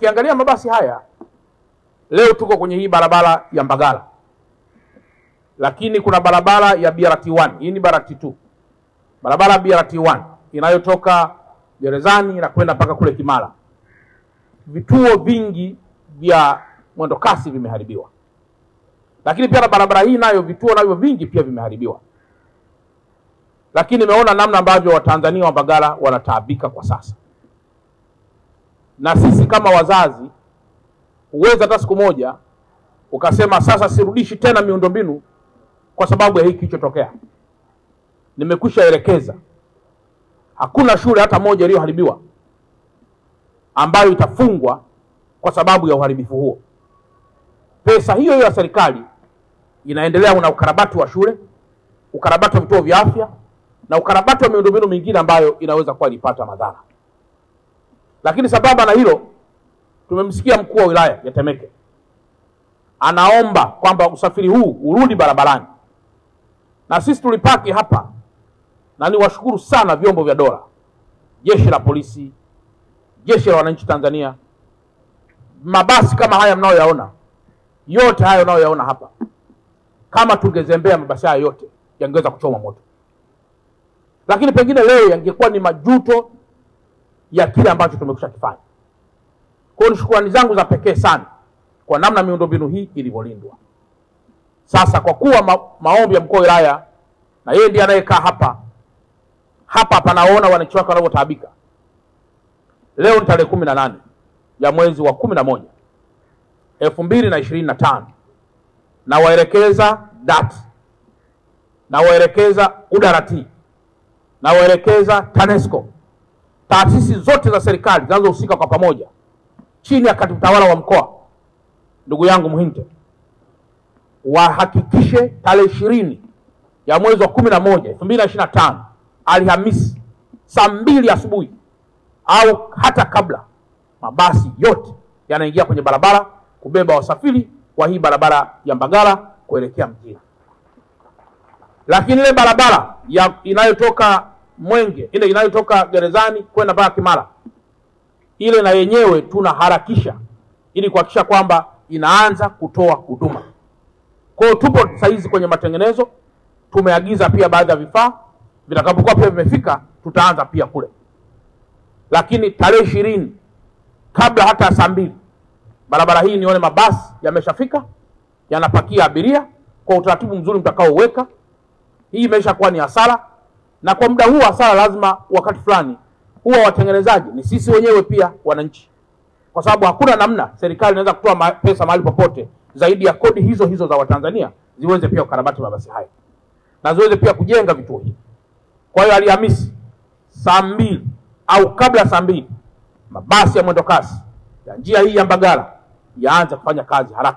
Tukiangalia mabasi haya leo, tuko kwenye hii barabara ya Mbagala, lakini kuna barabara ya BRT1. Hii ni BRT2. Barabara ya BRT1 inayotoka Gerezani na kwenda mpaka kule Kimara. Vituo vingi vya mwendokasi vimeharibiwa, lakini pia na barabara hii nayo vituo navyo vingi pia vimeharibiwa. Lakini nimeona namna ambavyo Watanzania wa Mbagala wanataabika kwa sasa, na sisi kama wazazi huweza hata siku moja ukasema sasa sirudishi tena miundombinu kwa sababu ya hiki kilichotokea. Nimekwisha elekeza hakuna shule hata moja iliyoharibiwa ambayo itafungwa kwa sababu ya uharibifu huo. Pesa hiyo ya serikali inaendelea na ukarabati wa shule, ukarabati wa vituo vya afya na ukarabati wa miundombinu mingine ambayo inaweza kuwa ilipata madhara. Lakini sababu na hilo, tumemsikia mkuu wa wilaya ya Temeke anaomba kwamba usafiri huu urudi barabarani, na sisi tulipaki hapa, na niwashukuru sana vyombo vya dola, jeshi la polisi, jeshi la wananchi Tanzania. Mabasi kama haya mnayoyaona, yote haya mnayoyaona hapa, kama tungezembea mabasi haya yote yangeweza kuchoma moto, lakini pengine leo yangekuwa ni majuto ya kile ambacho tumekwisha kifanya. Kwa hiyo shukrani zangu za pekee sana kwa namna miundombinu hii ilivyolindwa. Sasa kwa kuwa maombi ya mkuu wa wilaya, na yeye ndiye anayekaa hapa panaona wananchi wake wanavyotaabika, leo ni tarehe 18 ya mwezi wa 11 2025, na waelekeza DART, na waelekeza UDART, na waelekeza TANESCO, taasisi zote za serikali zinazohusika kwa pamoja chini ya katibu tawala wa mkoa ndugu yangu Muhinte, wahakikishe tarehe 20 ya mwezi wa 11 2025 Alhamisi saa 2 asubuhi au hata kabla, mabasi yote yanaingia kwenye barabara kubeba wasafiri kwa hii barabara ya Mbagala kuelekea mjini. Lakini ile barabara inayotoka Mwenge, ile inayotoka Gerezani kwenda mpaka Kimara, ile na yenyewe tunaharakisha ili kuhakikisha kwamba inaanza kutoa huduma. Kwa hiyo tupo saizi kwenye matengenezo, tumeagiza pia baadhi ya vifaa, vitakapokuwa pia vimefika tutaanza pia kule. Lakini tarehe 20 kabla hata saa 2 barabara hii nione mabasi yameshafika, yanapakia abiria kwa utaratibu mzuri mtakaoweka. Hii imesha kuwa ni hasara, na kwa muda huu hasara lazima wakati fulani huwa watengenezaji ni sisi wenyewe pia wananchi, kwa sababu hakuna namna serikali inaweza kutoa pesa mahali popote zaidi ya kodi hizo za Watanzania ziweze pia kukarabati mabasi haya na ziweze pia kujenga vituo hivi. Kwa hiyo Alhamisi saa 2 au kabla saa 2 mabasi ya mwendokasi ya njia hii ya Mbagala yaanze kufanya kazi haraka.